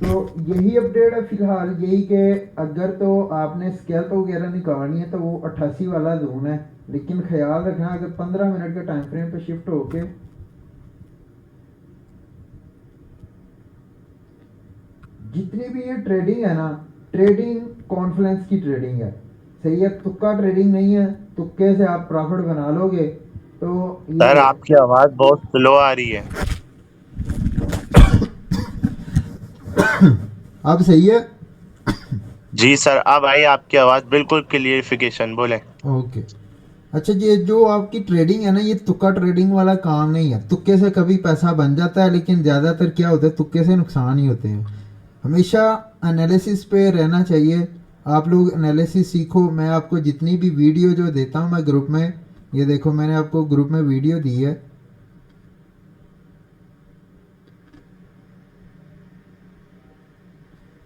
तो यही अपडेट है फिलहाल, यही कि अगर तो आपने स्कैल्प वगैरह निकालनी है तो वो 88 वाला जोन है, लेकिन ख्याल रखना अगर 15 मिनट के टाइम फ्रेम पे शिफ्ट होके जितनी भी ये ट्रेडिंग है ना, ट्रेडिंग कॉन्फ्लेंस की ट्रेडिंग है, सही है, तुक्का ट्रेडिंग नहीं है, तुक्के से आप प्रॉफिट बना लोगे। तो ये सर देख, आपकी आवाज बहुत स्लो आ रही है। अब सही है। जी सर, अब आई आपकी आवाज बिल्कुल क्लियरिफिकेशन, बोले। ओके। अच्छा, ये जो आपकी ट्रेडिंग है ना, ये तुक्का ट्रेडिंग वाला काम नहीं है, तुक्के से कभी पैसा बन जाता है, लेकिन ज़्यादातर क्या होता है, तुक्के से नुकसान ही होते हैं। हमेशा एनालिसिस पे रहना चाहिए। आप लोग एनालिसिस सीखो। मैं आपको जितनी भी वीडियो जो देता हूँ मैं ग्रुप में, ये देखो मैंने आपको ग्रुप में वीडियो दी है,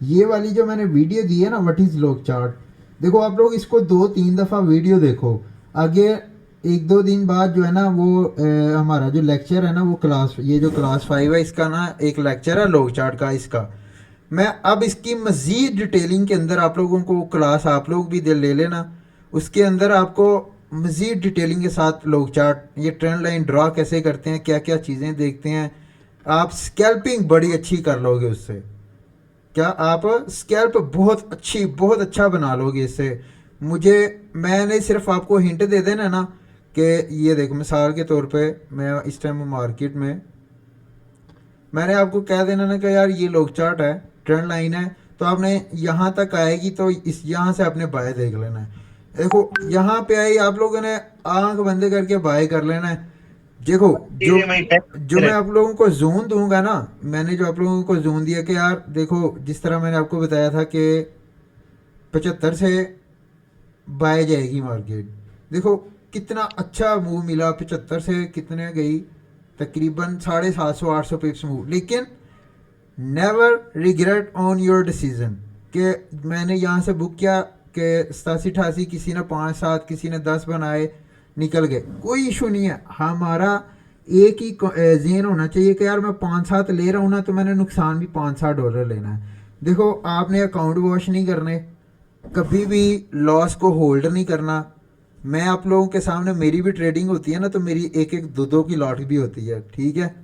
ये वाली जो मैंने वीडियो दी है ना, व्हाट इज़ लॉग चार्ट, देखो आप लोग इसको 2-3 दफ़ा वीडियो देखो। आगे 1-2 दिन बाद जो है ना वो हमारा जो लेक्चर है ना, वो क्लास, ये जो क्लास 5 है इसका ना एक लेक्चर है लॉग चार्ट का, इसका मैं अब इसकी मज़ीद डिटेलिंग के अंदर आप लोगों को क्लास आप लोग भी दे ले लेना, उसके अंदर आपको मज़ीद डिटेलिंग के साथ लॉग चार्ट, ये ट्रेंड लाइन ड्रा कैसे करते हैं, क्या क्या चीज़ें देखते हैं, आप स्कैल्पिंग बड़ी अच्छी कर लोगे उससे। क्या आप स्कैल्प बहुत अच्छा बना लोगे इससे। मुझे, मैंने सिर्फ आपको हिंट दे देना ना कि ये देखो मिसाल के तौर पे मैं इस टाइम मार्केट में, मैंने आपको कह देना ना कि यार ये लॉग चार्ट है, ट्रेंड लाइन है, तो आपने यहाँ तक आएगी तो इस यहाँ से आपने बाय देख लेना है। देखो यहाँ पे आई, आप लोगों ने आंख बंद करके बाय कर लेना है। देखो जो जो मैं आप लोगों को जोन दूंगा ना, मैंने जो आप लोगों को जोन दिया कि यार देखो, जिस तरह मैंने आपको बताया था कि 75 से बाय जाएगी मार्केट, देखो कितना अच्छा मूव मिला, 75 से कितने गई, तकरीबन 750-800 पिप्स मूव। लेकिन never regret on your decision, कि मैंने यहाँ से बुक किया कि 87-88, किसी ने 5-7, किसी ने 10 बनाए, निकल गए, कोई इशू नहीं है। हमारा एक ही जेन होना चाहिए कि यार मैं 5-7 ले रहा हूँ ना, तो मैंने नुकसान भी $5-7 लेना है। देखो आपने अकाउंट वॉश नहीं करने, कभी भी लॉस को होल्ड नहीं करना। मैं आप लोगों के सामने, मेरी भी ट्रेडिंग होती है ना, तो मेरी एक एक दो दो की लॉट भी होती है, ठीक है।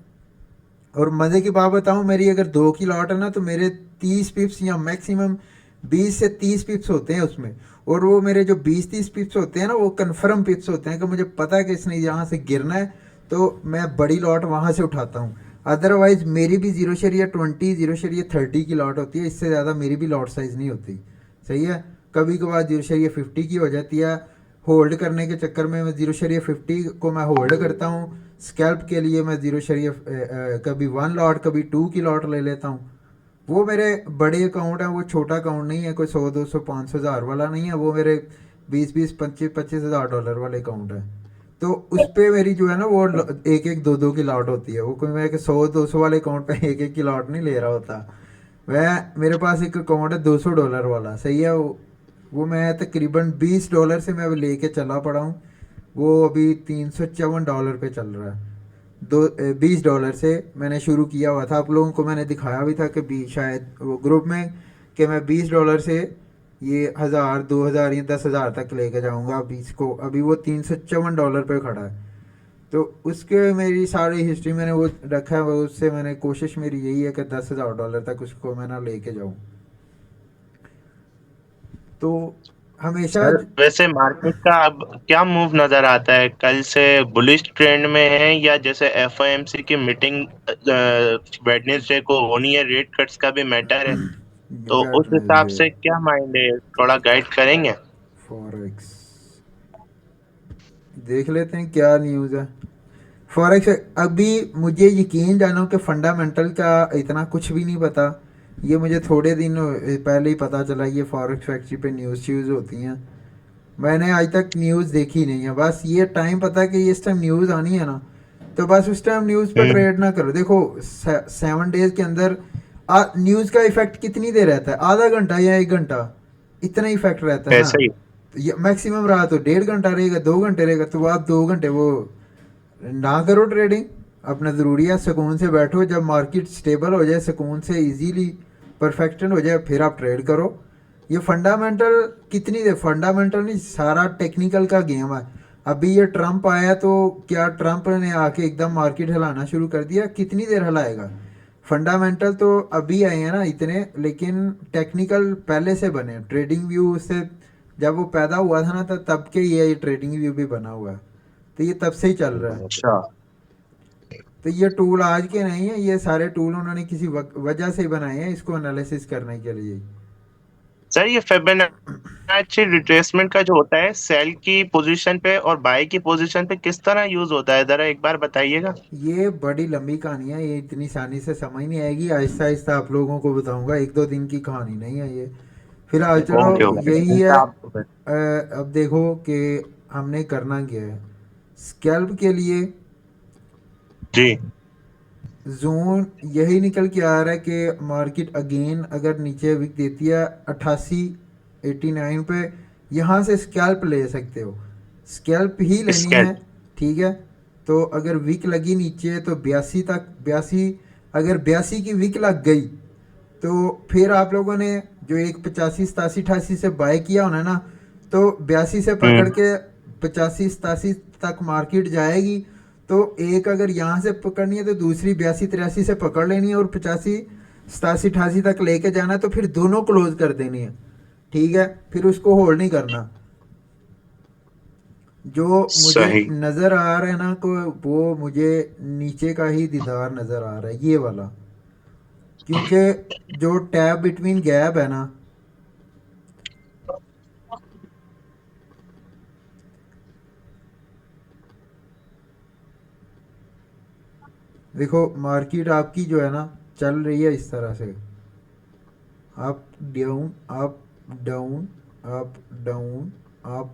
और मज़े की बात बताऊं, मेरी अगर 2 की लॉट है ना, तो मेरे 30 पिप्स या मैक्सिमम 20 से 30 पिप्स होते हैं उसमें। और वो मेरे जो 20-30 पिप्स होते हैं ना, वो कन्फर्म पिप्स होते हैं कि मुझे पता है कि इसने यहाँ से गिरना है, तो मैं बड़ी लॉट वहाँ से उठाता हूँ। अदरवाइज मेरी भी 0.20 0.30 की लॉट होती है, इससे ज़्यादा मेरी भी लॉट साइज़ नहीं होती, सही है। कभी कभार 0.50 की हो जाती है, होल्ड करने के चक्कर में मैं 0.50 को मैं होल्ड करता हूँ। स्कैल्प के लिए मैं कभी 1 लॉट कभी 2 की लॉट ले लेता हूँ। वो मेरे बड़े अकाउंट हैं, वो छोटा अकाउंट नहीं है, कोई 100-200-500 हज़ार वाला नहीं है, वो मेरे 20-20 25-25 हज़ार वाले अकाउंट है। तो उस पर मेरी जो है ना वो एक एक दो दो की लॉट होती है, वो कोई मैं 100-200 वाले अकाउंट पे एक एक की लॉट नहीं ले रहा होता। वह मेरे पास एक अकाउंट है $200 वाला, सही है। वो मैं तकरीबन $20 से मैं लेके चला पड़ा हूँ। वो अभी $354 पे चल रहा है। $20 से मैंने शुरू किया हुआ था, आप लोगों को मैंने दिखाया भी था कि भी शायद वो ग्रुप में, कि मैं $20 से ये 1000 2000 या 10,000 तक लेके जाऊंगा अभी इसको। अभी वो $354 पे खड़ा है। तो उसके मेरी सारी हिस्ट्री मैंने वो रखा है, वो उससे मैंने कोशिश मेरी यही है कि $10,000 तक उसको मैं ना लेके जाऊँ। तो हमेशा सर वैसे मार्केट का अब क्या मूव नजर आता है? कल से बुलिश ट्रेंड में है, या जैसे एफओएमसी की मीटिंग वेडनेसडे को होनी है, रेट कट्स का भी मैटर है, तो उस हिसाब वेडनेसडे, से क्या माइंड है, थोड़ा गाइड करेंगे? फॉरेक्स देख लेते हैं क्या न्यूज़ है। फॉरेक्स अभी मुझे यकीन जानो कि फंडामेंटल का इतना कुछ भी नहीं पता। ये मुझे थोड़े दिन पहले ही पता चला, ये फॉरेक्स फैक्ट्री पे न्यूज़ श्यूज़ होती हैं। मैंने आज तक न्यूज़ देखी नहीं है, बस ये टाइम पता है कि ये इस टाइम न्यूज़ आनी है ना, तो बस उस टाइम न्यूज़ पर हम्म। ट्रेड ना करो। देखो 7 डेज के अंदर न्यूज़ का इफेक्ट कितनी देर रहता है, आधा घंटा या 1 घंटा, इतना इफेक्ट रहता है ना। ऐसा ही। तो ये मैक्सिमम रहा तो 1.5 घंटा रहेगा, 2 घंटे रहेगा, तो आप 2 घंटे वो ना करो ट्रेडिंग। अपना ज़रूरी है सुकून से बैठो, जब मार्केट स्टेबल हो जाए सुकून से इजीली परफेक्शन हो जाए फिर आप ट्रेड करो। ये फंडामेंटल कितनी देर, फंडामेंटल नहीं, सारा टेक्निकल का गेम है। अभी ये ट्रम्प आया तो क्या ट्रम्प ने आके एकदम मार्केट हिलाना शुरू कर दिया? कितनी देर हिलाएगा? फंडामेंटल तो अभी आए हैं ना इतने, लेकिन टेक्निकल पहले से बने। ट्रेडिंग व्यू उससे जब वो पैदा हुआ था ना तब के ये ट्रेडिंग व्यू भी बना हुआ है, तो ये तब से ही चल रहा है। अच्छा। तो ये टूल आज के नहीं है, ये सारे टूल उन्होंने किसी वजह से बनाए हैं इसको एनालिसिस करने के लिए। सर ये फिबोनाची रिट्रेसमेंट का जो होता है, सेल की पोजीशन पे और बाय की पोजीशन पे किस तरह यूज होता है, जरा एक बार बताइएगा। ये बड़ी लंबी कहानी है, ये इतनी आसानी से समझ नहीं आएगी, आहिस्ता आहिस्ता आप लोगों को बताऊंगा, एक दो दिन की कहानी नहीं है ये। फिलहाल चलो ओके ओके। यही है। अब देखो कि हमने करना क्या है स्कैल्प के लिए। जी। जोन यही निकल के आ रहा है कि मार्केट अगेन अगर नीचे विक देती है 88 89 पे, यहाँ से स्कैल्प ले सकते हो, स्कैल्प ही लेनी स्कैल्प। है। ठीक है, तो अगर विक लगी नीचे तो 82 तक, 82, अगर 82 की विक लग गई तो फिर आप लोगों ने जो एक 85 87 88 से बाय किया होना ना, तो 82 से पकड़ हम्म। के 85 87 तक मार्केट जाएगी। तो एक अगर यहाँ से पकड़नी है तो दूसरी 82 83 से पकड़ लेनी है, और 85 87 88 तक लेके जाना है, तो फिर दोनों क्लोज कर देनी है। ठीक है, फिर उसको होल्ड नहीं करना। जो मुझे सही। नज़र आ रहा है ना को वो मुझे नीचे का ही दीदार नज़र आ रहा है, ये वाला। क्योंकि जो टैब बिटवीन गैप है ना, देखो मार्केट आपकी जो है ना चल रही है इस तरह से, up down up down up down up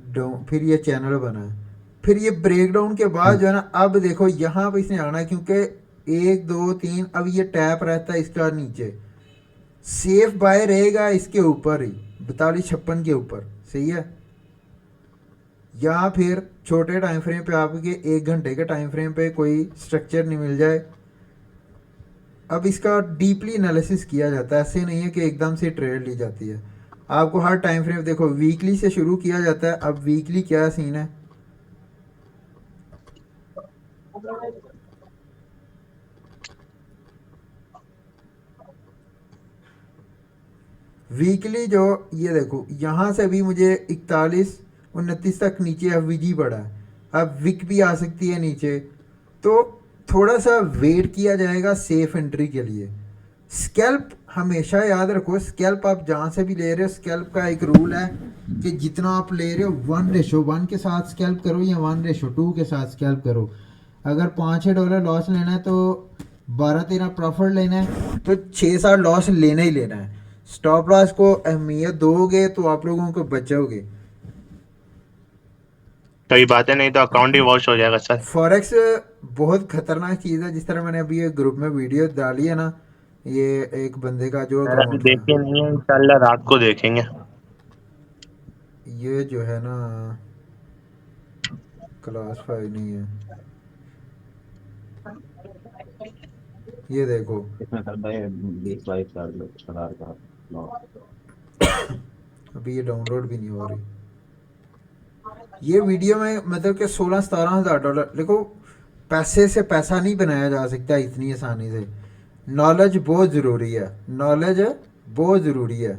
down, फिर ये चैनल बना है, फिर ये ब्रेक डाउन के बाद जो है ना, अब देखो यहाँ पे इसने आना है, क्योंकि 1 2 3 अब ये टैप रहता है इसका नीचे, सेफ बाय रहेगा इसके ऊपर ही 42 56 के ऊपर। सही है, या फिर छोटे टाइम फ्रेम पे आपके 1 घंटे के टाइम फ्रेम पे कोई स्ट्रक्चर नहीं मिल जाए। अब इसका डीपली एनालिसिस किया जाता है, ऐसे नहीं है कि एकदम से ट्रेड ली जाती है। आपको हर टाइम फ्रेम देखो, वीकली से शुरू किया जाता है। अब वीकली क्या सीन है, वीकली जो ये देखो यहाँ से भी मुझे 41 29 तक नीचे एफ पड़ा है, अब विक भी आ सकती है नीचे, तो थोड़ा सा वेट किया जाएगा सेफ एंट्री के लिए। स्कैल्प हमेशा याद रखो, स्कैल्प आप जहाँ से भी ले रहे हो, स्कैल्प का एक रूल है कि जितना आप ले रहे हो 1:1 के साथ स्कैल्प करो या 1:2 के साथ स्कैल्प करो। अगर $5 6 लॉस लेना है तो 12 13 प्रॉफिट लेना है, तो 6 7 लॉस लेना ही लेना है। स्टॉप लॉस को अहमियत दोगे तो आप लोगों को बचोगे। सही बात है, नहीं तो अकाउंट ही वॉश हो जाएगा सर। फॉरेक्स बहुत खतरनाक चीज़ है, जिस तरह मैंने अभी ये ग्रुप में वीडियो डाली है ना, ये एक बंदे का जो सर अभी अकाउंट था, देखे नहीं है, इंशाल्लाह रात को देखेंगे। ये जो है ना क्लास 5 नहीं है, ये देखो इसमें करता है 20 22 कर लो आधार कार्ड लो। अभी ये डाउनलोड भी नहीं हो रही। ये वीडियो में मतलब कि 16 17 हज़ार डॉलर, देखो पैसे से पैसा नहीं बनाया जा सकता इतनी आसानी से। नॉलेज बहुत ज़रूरी है, नॉलेज बहुत ज़रूरी है।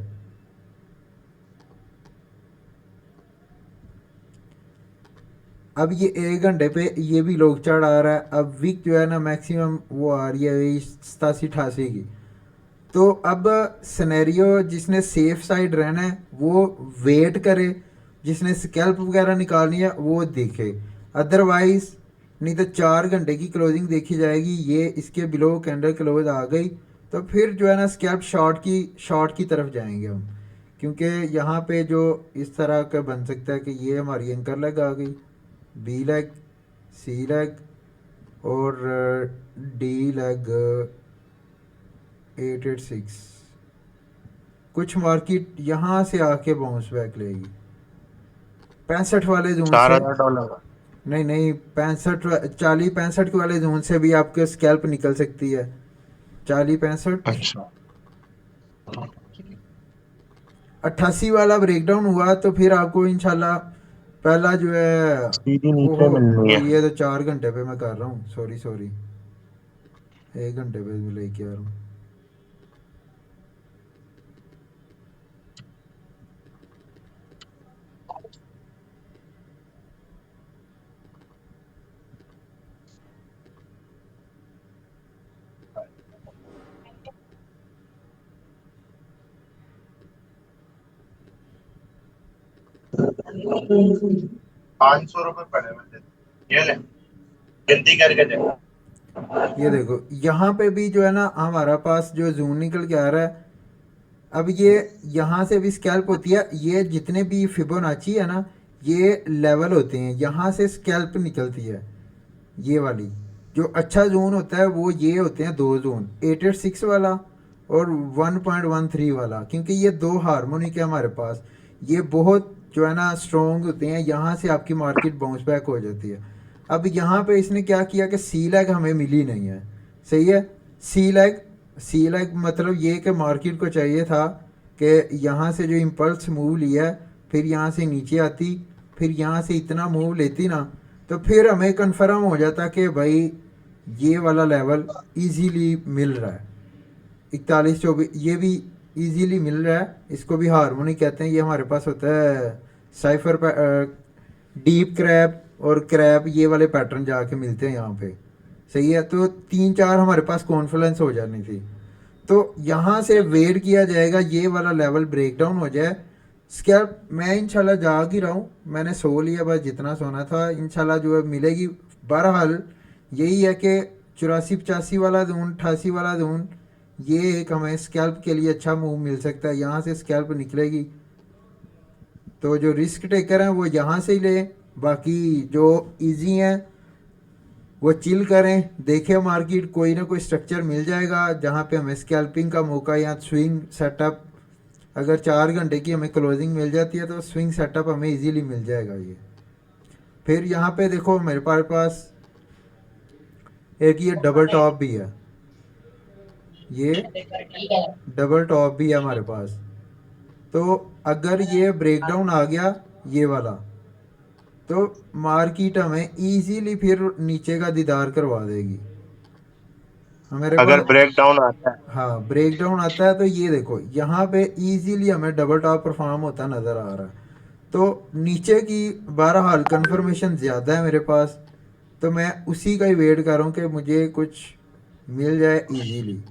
अब ये 1 घंटे पे ये भी लोग चढ़ आ रहा है। अब वीक जो है ना मैक्सिमम वो आ रही है वही 87 88 की। तो अब सिनेरियो जिसने सेफ साइड रहना है वो वेट करे, जिसने स्कैल्प वगैरह निकालनी है वो देखे। अदरवाइज नहीं तो 4 घंटे की क्लोजिंग देखी जाएगी, ये इसके बिलो कैंडल क्लोज आ गई तो फिर जो है ना स्कैल्प शॉर्ट की तरफ जाएंगे हम। क्योंकि यहाँ पे जो इस तरह का बन सकता है कि ये हमारी एंकर लेग आ गई, बी लेग, सी लेग और डी लेग 886। कुछ मार्केट यहाँ से आके बाउंस बैक लेगी 65 वाले जोन चार से। हजार डॉलर नहीं नहीं, 65 40 65 वाले जोन से भी आपके स्कैल्प निकल सकती है, 40 65। अच्छा। 88 वाला ब्रेकडाउन हुआ तो फिर आपको इंशाल्लाह पहला जो है सीधी वो नीचे मिलनी है। ये तो 4 घंटे पे मैं कर रहा हूँ, सॉरी सॉरी, 1 घंटे पे भी लेके आ रहा हूँ। ₹500 पड़े हुए थे, ये ले गिनती करके दे। ये देखो यहाँ पे भी जो है ना हमारा पास जो जून निकल के आ रहा है। अब ये यहाँ से भी स्कैल्प होती है, ये जितने भी फिबोनाची है ना ये लेवल होते हैं, यहाँ से स्कैल्प निकलती है। ये वाली जो अच्छा जोन होता है वो ये होते हैं दो जोन, 886 वाला और 1.13 वाला, क्योंकि ये दो हार्मोनिक है हमारे पास। ये बहुत जो है ना स्ट्रॉन्ग होते हैं, यहाँ से आपकी मार्केट बाउंस बैक हो जाती है। अब यहाँ पे इसने क्या किया कि सी लैग हमें मिली नहीं है, सही है। सी लैग, सी लैग मतलब ये कि मार्केट को चाहिए था कि यहाँ से जो इम्पल्स मूव लिया है फिर यहाँ से नीचे आती, फिर यहाँ से इतना मूव लेती ना, तो फिर हमें कंफर्म हो जाता कि भाई ये वाला लेवल इजीली मिल रहा है। 41-24 ये भी इजीली मिल रहा है, इसको भी हार्मोनिक कहते हैं। ये हमारे पास होता है साइफर डीप क्रैप और क्रैप, ये वाले पैटर्न जाके मिलते हैं यहाँ पे, सही है। तो 3-4 हमारे पास कॉन्फ्लुएंस हो जानी थी। तो यहाँ से वेट किया जाएगा ये वाला लेवल ब्रेक डाउन हो जाए। स्कैल्प मैं इंशाल्लाह जाग ही रहा हूँ, मैंने सो लिया बस जितना सोना था, इंशाल्लाह जो है मिलेगी। बहरहाल यही है कि 84-85 वाला जोन, 88 वाला जोन, ये एक हमें स्कैल्प के लिए अच्छा मूव मिल सकता है, यहाँ से स्कैल्प निकलेगी। तो जो रिस्क टेकर हैं वो यहाँ से ही लें, बाकी जो इजी हैं वो चिल करें, देखें मार्केट कोई ना कोई स्ट्रक्चर मिल जाएगा जहाँ पे हमें स्कैल्पिंग का मौका या स्विंग सेटअप, अगर 4 घंटे की हमें क्लोजिंग मिल जाती है तो स्विंग सेटअप हमें इजीली मिल जाएगा ये। फिर यहाँ पे देखो मेरे पास एक ये डबल टॉप भी है, ये डबल टॉप भी है हमारे पास। तो अगर ये ब्रेकडाउन आ गया ये वाला, तो मार्केट हमें इजीली फिर नीचे का दीदार करवा देगी हमारे अगर पास। ब्रेक डाउन आता है। हाँ ब्रेक डाउन आता है तो ये देखो यहाँ पे इजीली हमें डबल टॉप परफॉर्म होता नज़र आ रहा है। तो नीचे की बहरहाल कंफर्मेशन ज़्यादा है मेरे पास, तो मैं उसी का ही वेट कर रहा हूँ कि मुझे कुछ मिल जाए इजीली।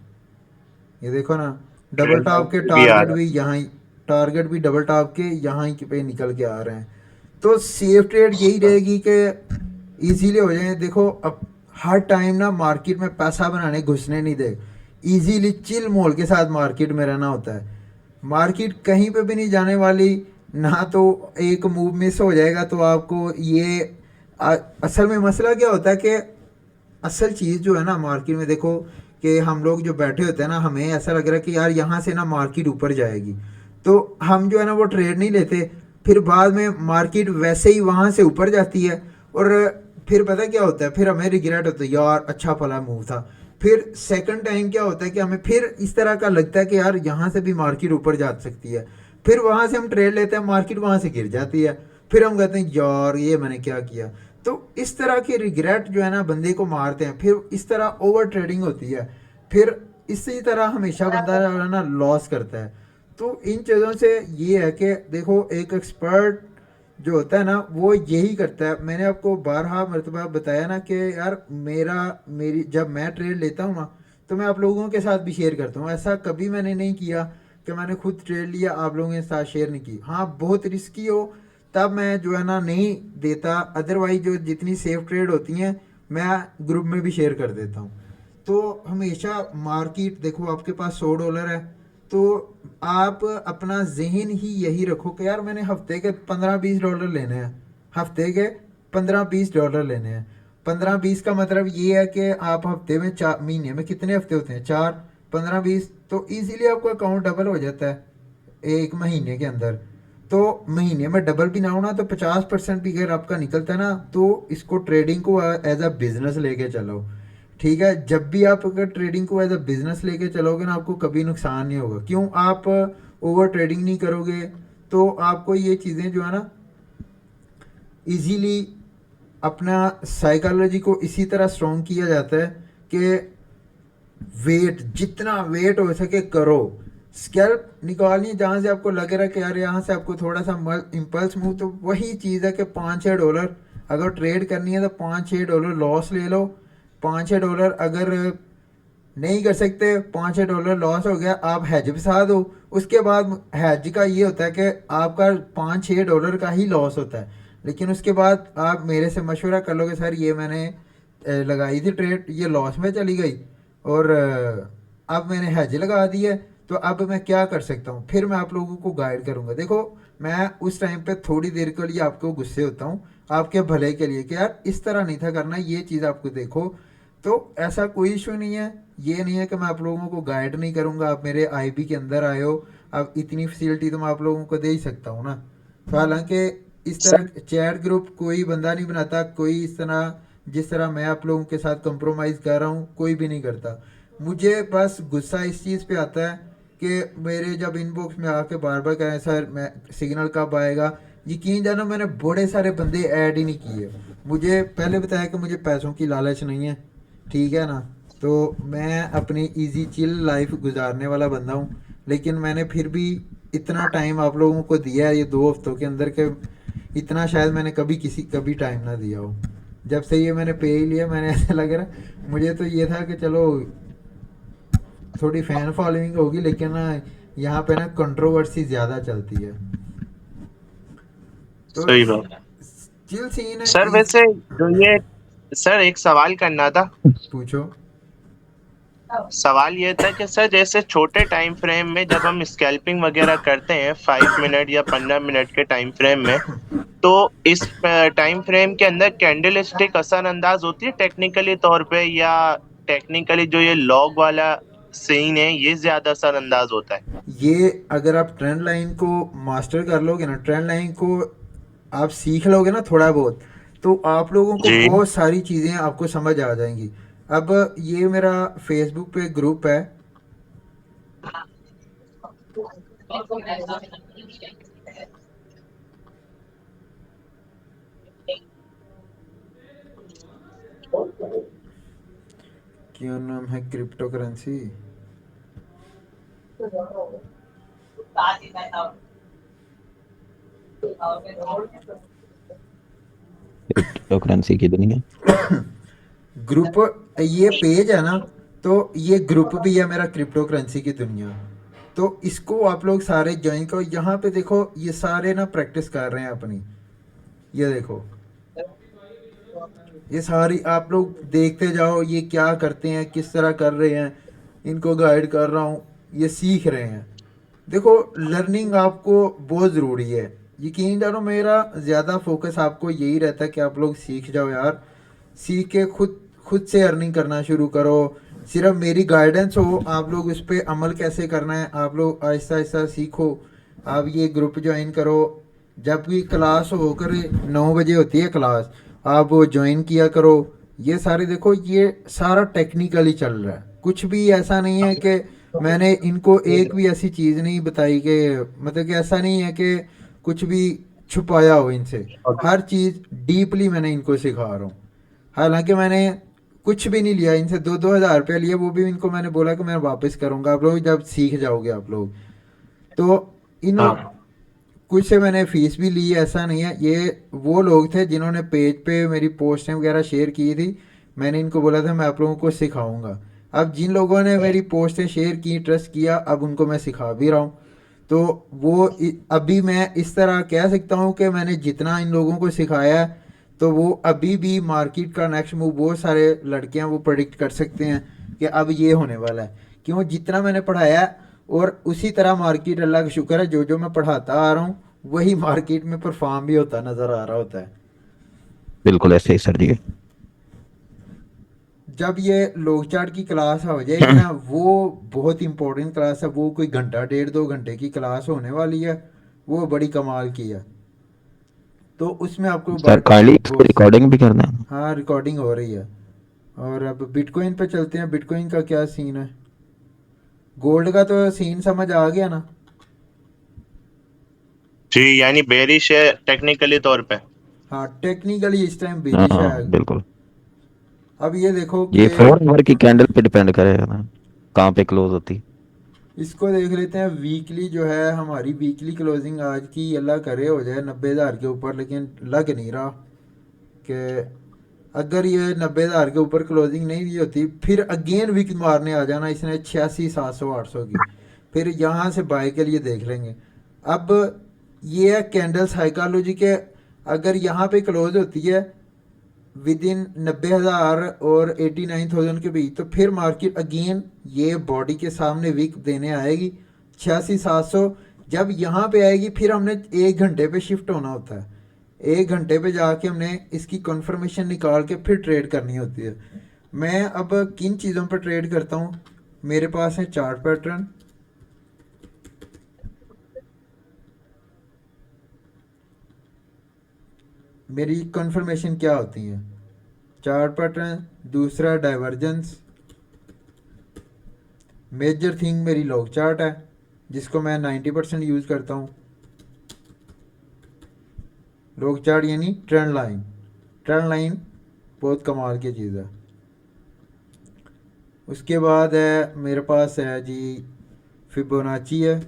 ये देखो ना डबल टॉप के भी आ टारगेट रहा भी यहाँ ही, टारगेट भी डबल टॉप के यहाँ ही पे निकल के आ रहे हैं। तो सेफ ट्रेड यही रहेगी कि इजीली हो जाए। देखो अब हर टाइम ना मार्केट में पैसा बनाने घुसने नहीं दे, इजीली चिल मोल के साथ मार्केट में रहना होता है। मार्केट कहीं पे भी नहीं जाने वाली ना, तो एक मूव मिस हो जाएगा तो आपको ये असल में मसला क्या होता है कि असल चीज़ जो है ना मार्केट में देखो कि हम लोग जो बैठे होते हैं ना हमें ऐसा लग रहा है कि यार यहाँ से ना मार्केट ऊपर जाएगी, तो हम जो है ना वो ट्रेड नहीं लेते। फिर बाद में मार्केट वैसे ही वहाँ से ऊपर जाती है और फिर पता क्या होता है, फिर हमें रिग्रेट होता है यार अच्छा भला मूव था। फिर सेकंड टाइम क्या होता है कि हमें फिर इस तरह का लगता है कि यार यहाँ से भी मार्केट ऊपर जा सकती है, फिर वहाँ से हम ट्रेड लेते हैं, मार्केट वहाँ से गिर जाती है, फिर हम कहते हैं यार ये मैंने क्या किया। तो इस तरह के रिग्रेट जो है ना बंदे को मारते हैं, फिर इस तरह ओवर ट्रेडिंग होती है, फिर इसी तरह हमेशा बंदा जो है ना लॉस करता है। तो इन चीज़ों से ये है कि देखो एक एक्सपर्ट जो होता है ना वो यही करता है। मैंने आपको बारहा मरतबा बताया ना कि यार मेरी जब मैं ट्रेड लेता हूँ ना तो मैं आप लोगों के साथ भी शेयर करता हूँ। ऐसा कभी मैंने नहीं किया कि मैंने खुद ट्रेड लिया आप लोगों के साथ शेयर नहीं की। हाँ बहुत रिस्की हो तब मैं जो है ना नहीं देता, अदरवाइज जो जितनी सेफ ट्रेड होती हैं मैं ग्रुप में भी शेयर कर देता हूँ। तो हमेशा मार्केट देखो आपके पास $100 है तो आप अपना जहन ही यही रखो कि यार मैंने हफ्ते के $15-20 लेने हैं, हफ्ते के $15-20 लेने हैं। 15-20 का मतलब ये है कि आप हफ्ते में महीने में कितने हफ्ते होते हैं, 4, 15-20, तो इजीली आपका अकाउंट डबल हो जाता है एक महीने के अंदर। तो महीने में डबल भी ना होना तो 50% भी अगर आपका निकलता है ना, तो इसको ट्रेडिंग को एज अ बिजनेस लेके चलो। ठीक है, जब भी आप अगर ट्रेडिंग को एज अ बिजनेस लेके चलोगे ना, आपको कभी नुकसान नहीं होगा। क्यों? आप ओवर ट्रेडिंग नहीं करोगे, तो आपको ये चीज़ें जो है ना इजीली अपना साइकोलॉजी को इसी तरह स्ट्रॉन्ग किया जाता है कि वेट, जितना वेट हो सके करो। स्कैल्प निकालिए जहाँ से आपको लग रहा है कि यार यहाँ से आपको थोड़ा सा इम्पल्स मूव, तो वही चीज़ है कि 5-6 डॉलर अगर ट्रेड करनी है तो 5-6 डॉलर लॉस ले लो। 5-6 डॉलर अगर नहीं कर सकते, 5-6 डॉलर लॉस हो गया, आप हैज फंसा दो। उसके बाद हैज का ये होता है कि आपका 5-6 डॉलर का ही लॉस होता है, लेकिन उसके बाद आप मेरे से मशवरा कर लोगे, सर ये मैंने लगाई थी ट्रेड, ये लॉस में चली गई और अब मैंने हैज लगा दी है, तो अब मैं क्या कर सकता हूँ? फिर मैं आप लोगों को गाइड करूँगा। देखो, मैं उस टाइम पे थोड़ी देर के लिए आपको गुस्से होता हूँ, आपके भले के लिए, कि यार इस तरह नहीं था करना, ये चीज़ आपको देखो। तो ऐसा कोई इशू नहीं है। ये नहीं है कि मैं आप लोगों को गाइड नहीं करूँगा। आप मेरे आईबी के अंदर आए हो, अब इतनी फैसिलिटी तो मैं आप लोगों को दे ही सकता हूँ ना। तो हालांकि इस सर तरह चैट ग्रुप कोई बंदा नहीं बनाता, कोई इस तरह जिस तरह मैं आप लोगों के साथ कंप्रोमाइज़ कर रहा हूँ कोई भी नहीं करता। मुझे बस गुस्सा इस चीज़ पे आता है कि मेरे जब इनबॉक्स में आके बार बार कहें सर मैं सिग्नल कब आएगा। यकीन जानो मैंने बड़े सारे बंदे ऐड ही नहीं किए। मुझे पहले बताया कि मुझे पैसों की लालच नहीं है, ठीक है ना। तो मैं अपनी इजी चिल लाइफ गुजारने वाला बंदा हूँ, लेकिन मैंने फिर भी इतना टाइम आप लोगों को दिया है ये 2 हफ्तों के अंदर के, इतना शायद मैंने कभी टाइम ना दिया हो। जब से ये मैंने पे ही लिया, मैंने ऐसा लग रहा, मुझे तो ये था कि चलो थोड़ी फैन फॉलोइंग होगी, लेकिन यहाँ पे ना कंट्रोवर्सी ज़्यादा चलती है। तो सही बात। चिल सीन है सर इज। वैसे जो ये सर एक सवाल करना था। पूछो। सवाल ये था कि सर जैसे छोटे टाइम फ्रेम में जब हम स्कैल्पिंग वगैरह करते हैं 5 मिनट या 15 मिनट के टाइम फ्रेम में, तो इस टाइम फ्रेम के अंदर कैंडल स्टिक असरअंदाज होती है टेक्निकली तौर पे, या टेक्निकली जो ये लॉग वाला सीन है ये ज्यादा असरअंदाज होता है? ये अगर आप ट्रेंड लाइन को मास्टर कर लोगे ना, ट्रेंड लाइन को आप सीख लोगे ना थोड़ा बहुत, तो आप लोगों को जी। बहुत सारी चीज़ें आपको समझ आ जाएंगी। अब ये मेरा फेसबुक पे ग्रुप है। क्या नाम है? Crypto currency. क्रिप्टो करेंसी की दुनिया। ग्रुप, ये पेज है ना, तो ये ग्रुप भी है मेरा, क्रिप्टो करेंसी की दुनिया। तो इसको आप लोग सारे ज्वाइन करो। यहाँ पे देखो ये सारे ना प्रैक्टिस कर रहे हैं अपनी, ये देखो, ये सारी आप लोग देखते जाओ, ये क्या करते हैं, किस तरह कर रहे हैं, इनको गाइड कर रहा हूँ, ये सीख रहे हैं। देखो, लर्निंग आपको बहुत ज़रूरी है। यकीन जानो मेरा ज़्यादा फोकस आपको यही रहता है कि आप लोग सीख जाओ यार। सीख के खुद खुद से अर्निंग करना शुरू करो। सिर्फ मेरी गाइडेंस हो, आप लोग उस पर अमल कैसे करना है आप लोग आहिस्ता आहिस्ता सीखो। आप ये ग्रुप ज्वाइन करो। जब भी क्लास होकर 9 बजे होती है क्लास, आप वो ज्वाइन किया करो। ये सारे देखो, ये सारा टेक्निकली चल रहा है, कुछ भी ऐसा नहीं है कि मैंने इनको एक भी ऐसी चीज़ नहीं बताई कि, मतलब कि ऐसा नहीं है कि कुछ भी छुपाया हो इनसे। हर चीज़ डीपली मैंने इनको सिखा रहा हूँ। हालांकि मैंने कुछ भी नहीं लिया इनसे, 2-2 हज़ार रुपया लिया, वो भी इनको मैंने बोला कि मैं वापस करूँगा आप लोग जब सीख जाओगे आप लोग। तो इन हाँ। कुछ से मैंने फीस भी ली है, ऐसा नहीं है। ये वो लोग थे जिन्होंने पेज पे मेरी पोस्टें वगैरह शेयर की थी, मैंने इनको बोला था मैं आप लोगों को सिखाऊंगा। अब जिन लोगों ने मेरी पोस्टें शेयर की, ट्रस्ट किया, अब उनको मैं सिखा भी रहा हूँ। तो वो अभी मैं इस तरह कह सकता हूँ कि मैंने जितना इन लोगों को सिखाया है, तो वो अभी भी मार्केट का नेक्स्ट मूव बहुत सारे लड़कियां वो प्रेडिक्ट कर सकते हैं कि अब ये होने वाला है। क्यों? जितना मैंने पढ़ाया है, और उसी तरह मार्केट, अल्लाह का शुक्र है, जो जो मैं पढ़ाता आ रहा हूँ वही मार्केट में परफॉर्म भी होता नज़र आ रहा होता है। बिल्कुल ऐसे ही सर जी। जब ये लोग चार्ट की क्लास हो जाएगी ना, वो बहुत इंपॉर्टेंट क्लास है, वो कोई घंटा 1.5-2 घंटे की क्लास होने वाली है, वो बड़ी कमाल की है। तो उसमें आपको सर काइंडली इसको बहुत, रिकॉर्डिंग भी करना है। हाँ रिकॉर्डिंग हो रही है। और अब बिटकॉइन पे चलते हैं, बिटकॉइन का क्या सीन है। गोल्ड का तो सीन समझ आ गया ना। जी, यानी बेरिश है टेक्निकली तौर पे। हाँ, टेक्निकली इस टाइम हाँ बेरिश है। बिल्कुल। अब ये देखो ये कि 4 आवर की कैंडल पे डिपेंड करेगा ना, कहाँ पे क्लोज होती। इसको देख लेते हैं वीकली जो है हमारी, वीकली क्लोजिंग आज की अल्लाह करे हो जाए 90,000 के ऊपर, लेकिन लग नहीं रहा कि अगर ये 90,000 के ऊपर क्लोजिंग नहीं भी होती फिर अगेन वीक मारने आ जाना इसने 86, 700, 800 की। फिर यहाँ से बाय के लिए देख लेंगे। अब ये है कैंडल साइकोलॉजी के, अगर यहाँ पे क्लोज होती है विद इन 90,000 और 89,000 के बीच, तो फिर मार्केट अगेन ये बॉडी के सामने वीक देने आएगी 86, 700। जब यहाँ पे आएगी फिर हमने 1 घंटे पे शिफ्ट होना होता है। 1 घंटे पे जाके हमने इसकी कंफर्मेशन निकाल के फिर ट्रेड करनी होती है। मैं अब किन चीज़ों पर ट्रेड करता हूँ, मेरे पास है चार्ट पैटर्न, मेरी कंफर्मेशन क्या होती है, चार्ट पैटर्न, दूसरा डाइवर्जेंस, मेजर थिंग मेरी लॉग चार्ट है जिसको मैं 90% यूज़ करता हूँ। लॉग चार्ट यानी ट्रेंड लाइन, ट्रेंड लाइन बहुत कमाल की चीज़ है। उसके बाद है मेरे पास है जी फिबोनाची है,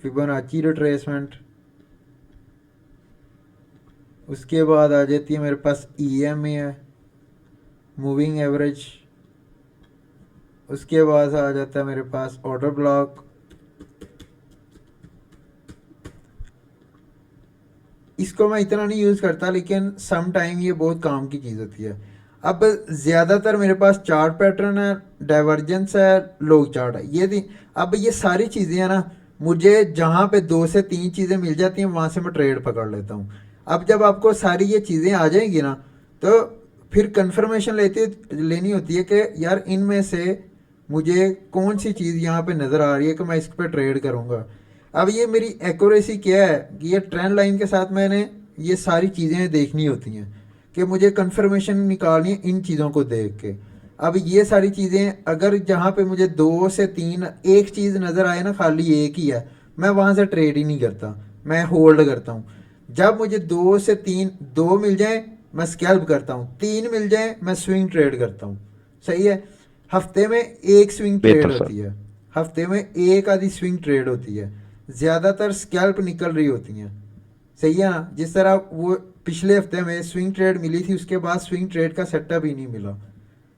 फिबोनाची रिट्रेसमेंट। उसके बाद आ जाती है मेरे पास EMA है, मूविंग एवरेज। उसके बाद आ जाता है मेरे पास ऑर्डर ब्लॉक। इसको मैं इतना नहीं यूज़ करता लेकिन सम टाइम ये बहुत काम की चीज़ होती है। अब ज़्यादातर मेरे पास चार्ट पैटर्न है, डाइवर्जेंस है, लॉग चार्ट है, ये थी। अब ये सारी चीज़ें हैं ना, मुझे जहाँ पे 2 से 3 चीज़ें मिल जाती हैं वहाँ से मैं ट्रेड पकड़ लेता हूँ। अब जब आपको सारी ये चीज़ें आ जाएंगी ना, तो फिर कंफर्मेशन लेनी होती है कि यार इनमें से मुझे कौन सी चीज़ यहाँ पे नज़र आ रही है कि मैं इस पर ट्रेड करूँगा। अब ये मेरी एक्यूरेसी क्या है कि ये ट्रेंड लाइन के साथ मैंने ये सारी चीज़ें देखनी होती हैं कि मुझे कंफर्मेशन निकालनी है इन चीज़ों को देख के। अब ये सारी चीज़ें अगर जहाँ पे मुझे 2 से 3 एक चीज़ नज़र आए ना, खाली एक ही है, मैं वहाँ से ट्रेड ही नहीं करता, मैं होल्ड करता हूँ। जब मुझे 2 से 3 दो मिल जाए मैं स्कैल्प करता हूँ, 3 मिल जाए मैं स्विंग ट्रेड करता हूँ। सही है। हफ्ते में एक स्विंग ट्रेड बेहतर सर। होती है, हफ्ते में एक आधी स्विंग ट्रेड होती है, ज़्यादातर स्कैल्प निकल रही होती हैं। सही है ना। जिस तरह वो पिछले हफ्ते में स्विंग ट्रेड मिली थी, उसके बाद स्विंग ट्रेड का सेटअप ही नहीं मिला।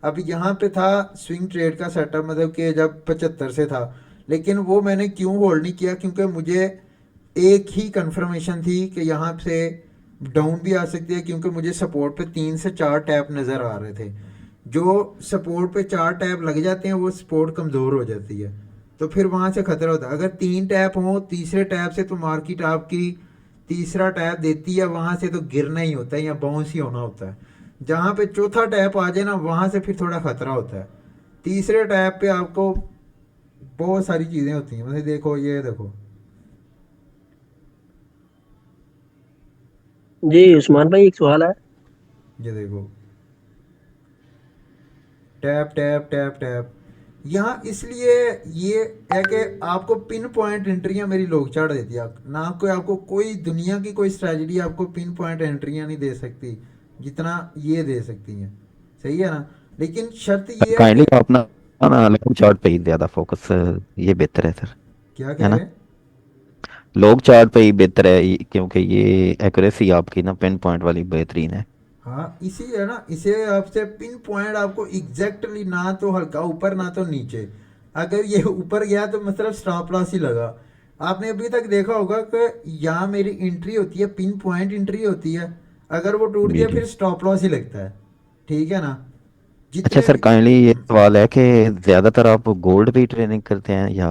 अब यहाँ पे था स्विंग ट्रेड का सेटअप, मतलब कि जब 75 से था, लेकिन वो मैंने क्यों होल्ड नहीं किया, क्योंकि मुझे एक ही कंफर्मेशन थी कि यहाँ से डाउन भी आ सकती है, क्योंकि मुझे सपोर्ट पे 3 से 4 टैप नज़र आ रहे थे। जो सपोर्ट पे 4 टैप लग जाते हैं वो सपोर्ट कमज़ोर हो जाती है, तो फिर वहाँ से खतरा होता है। अगर 3 टैप हो, तीसरे टैप से तो मार्केट आपकी तीसरा टैप देती है, वहाँ से तो गिरना ही होता है या बाउंस ही होना होता है। जहाँ पे चौथा टैप आ जाए ना, वहाँ से फिर थोड़ा खतरा होता है। तीसरे टैप पे आपको बहुत सारी चीज़ें होती हैं, मतलब देखो ये देखो, जी उस्मान भाई, एक सवाल है। ये देखो टैप टैप टैप टैप। यहाँ इसलिए ये है कि आपको पिन पॉइंट एंट्रियाँ मेरी लोग चार्ट देती है ना, कोई आपको कोई दुनिया की कोई स्ट्रैटेजी आपको पिन पॉइंट एंट्रियाँ नहीं दे सकती जितना ये दे सकती हैं। सही है ना। लेकिन शर्त ये है काइंडली कि अपना ना लॉग चार्ट पे ही ज्यादा फोकस, ये बेहतर है सर। क्या है कह ना, रहे हैं। लॉग चार्ट पे ही बेहतर है क्योंकि ये एक्यूरेसी आपकी ना पिन पॉइंट वाली बेहतरीन है। हाँ इसी है ना, इसे आपसे पिन पॉइंट आपको एग्जैक्टली ना तो हल्का ऊपर ना तो नीचे, अगर ये ऊपर गया तो मतलब स्टॉप लॉस ही लगा। आपने अभी तक देखा होगा कि यहाँ मेरी एंट्री होती है, पिन पॉइंट एंट्री होती है, अगर वो टूट जी गया जी। फिर स्टॉप लॉस ही लगता है। ठीक है ना। अच्छा जितने सर, भी काइंडली ये सवाल है कि ज्यादातर आप गोल्ड पे ट्रेनिंग करते हैं या